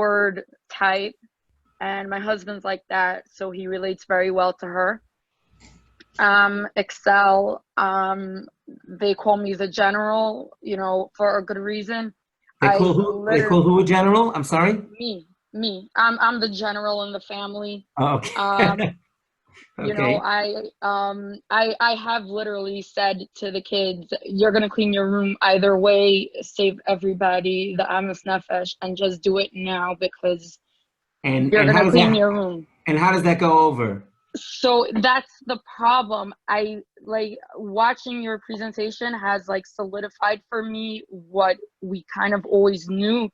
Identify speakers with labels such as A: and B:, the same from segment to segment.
A: word type, and my husband's like that, so he relates very well to her. Excel, they call me the general, for a good reason. I
B: They
A: literally,
B: call who a general? I'm sorry?
A: me. I'm the general in the family.
B: Oh,
A: Um,
B: okay. Okay.
A: I have literally said to the kids, you're gonna clean your room either way, save everybody the amas nefesh, and just do it now because you're
B: And
A: gonna clean your room.
B: how does that go over?
A: So that's the problem. I like watching your presentation has like solidified for me what we kind of always knew.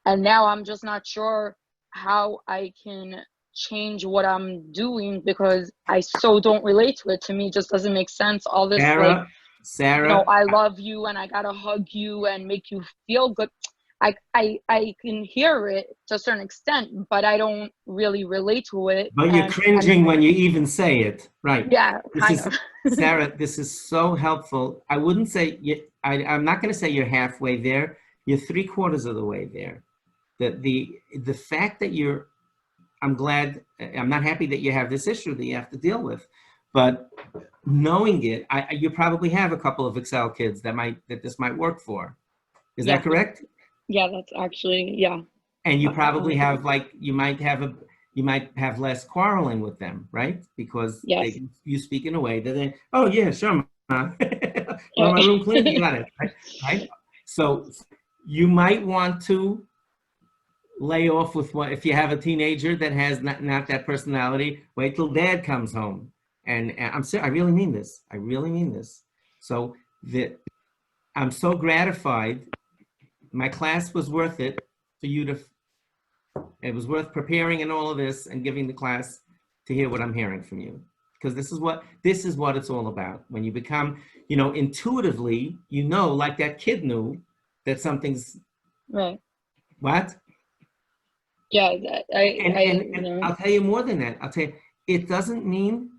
A: And now I'm just not sure how I can change what I'm doing because I so don't relate to it. To me, it just doesn't make sense. All this like,
B: Sarah,
A: I love you and I gotta hug you and make you feel good. I can hear it to a certain extent, but I don't really relate to it.
B: but you're
A: And
B: cringing when you even say it, right?
A: yeah,
B: This
A: kind
B: is,
A: of.
B: Sarah, this is so helpful. I wouldn't say, I'm not going to say you're halfway there. You're three-quarters of the way there. The fact that I'm glad, I'm not happy that you have this issue that you have to deal with, but knowing it, you probably have a couple of Excel kids that this might work for. Is that
A: Yeah.
B: correct?
A: Yeah, that's actually, yeah.
B: And you probably have you might have less quarreling with them, right? Because
A: Yes.
B: you speak in a way that they, oh yeah, sure, ma. Want my room clean? You got it, right? So you might want to lay off with what, if you have a teenager that has not that personality, wait till dad comes home. And I'm serious, I really mean this. I really mean this. So I'm so gratified. My class was worth it for you to, it was worth preparing and all of this and giving the class to hear what I'm hearing from you. Because this is what it's all about. When you become, intuitively, like that kid knew that something's
A: Right.
B: what?
A: Yeah,
B: And I'll tell you more than that. I'll tell you, it doesn't mean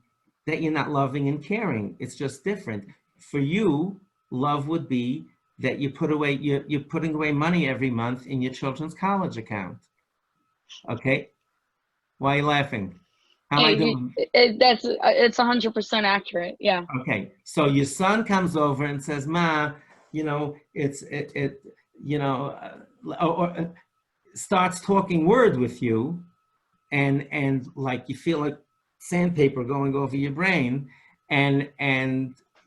B: that you're not loving and caring. It's just different. For you, love would be that you're putting away money every month in your children's college account. Okay? Why are you laughing? How am I doing?
A: it's 100% accurate. Yeah.
B: Okay. So your son comes over and says, "Ma, it's it or starts talking word with you, and like you feel like sandpaper going over your brain, and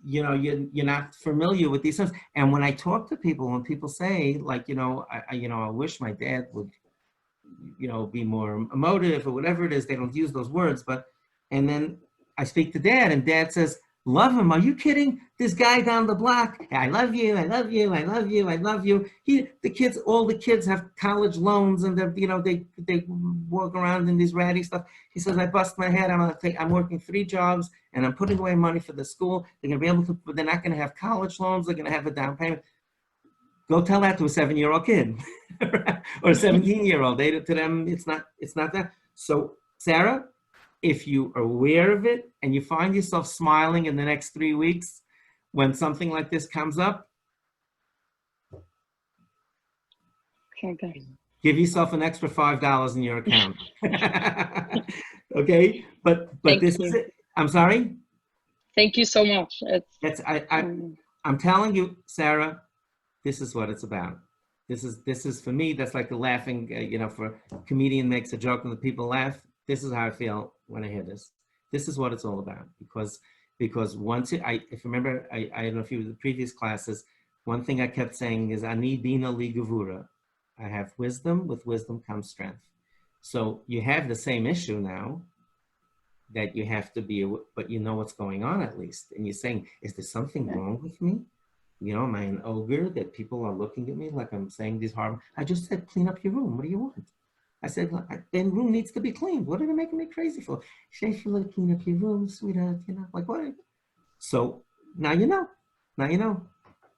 B: you're not familiar with these things. And when I talk to people, when people say like, I wish my dad would, be more emotive or whatever it is, they don't use those words, and then I speak to dad and dad says, love him. Are you kidding? This guy down the block. I love you. I love you. I love you. I love you. All the kids have college loans and they walk around in these ratty stuff. He says, I bust my head. I'm working 3 jobs and I'm putting away money for the school. They're going to be able to, but they're not going to have college loans. They're going to have a down payment. Go tell that to a 7-year-old kid or a 17-year-old. To them, it's not that. So Sarah, if you are aware of it and you find yourself smiling in the next 3 weeks when something like this comes up,
A: Okay.
B: give yourself an extra $5 in your account. Okay, but this is it. I'm sorry.
A: Thank you so much.
B: I'm telling you, Sarah, this is what it's about. This is for me. That's like the laughing. For a comedian makes a joke and the people laugh. This is how I feel when I hear this. This is what it's all about. Because once if you remember, I don't know if you were in the previous classes, one thing I kept saying is ani bina li gevura. I have wisdom. With wisdom comes strength. So you have the same issue now that you have to be, but you know what's going on at least. And you're saying, is there something wrong with me? Am I an ogre that people are looking at me like I'm saying these horrible? I just said, clean up your room. What do you want? I said, the room needs to be cleaned. What are they making me crazy for? She said, you clean up your room, sweetheart. Like what? So now you know. Now you know.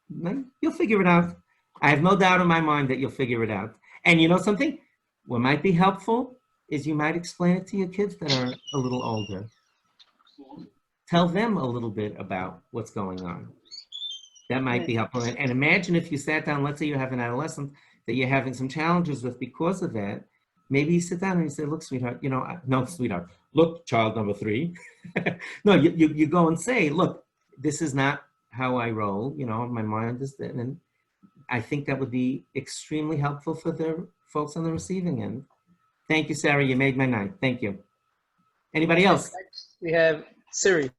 B: Now you'll figure it out. I have no doubt in my mind that you'll figure it out. And you know something? What might be helpful is you might explain it to your kids that are a little older. Tell them a little bit about what's going on. That might be helpful. And imagine if you sat down, let's say you have an adolescent that you're having some challenges with because of that, maybe you sit down and you say, look, sweetheart, no, sweetheart, look, child number 3. No, you go and say, look, this is not how I roll, my mind is that. And I think that would be extremely helpful for the folks on the receiving end. Thank you, Sarah. You made my night. Thank you. Anybody else?
C: Next, we have Siri.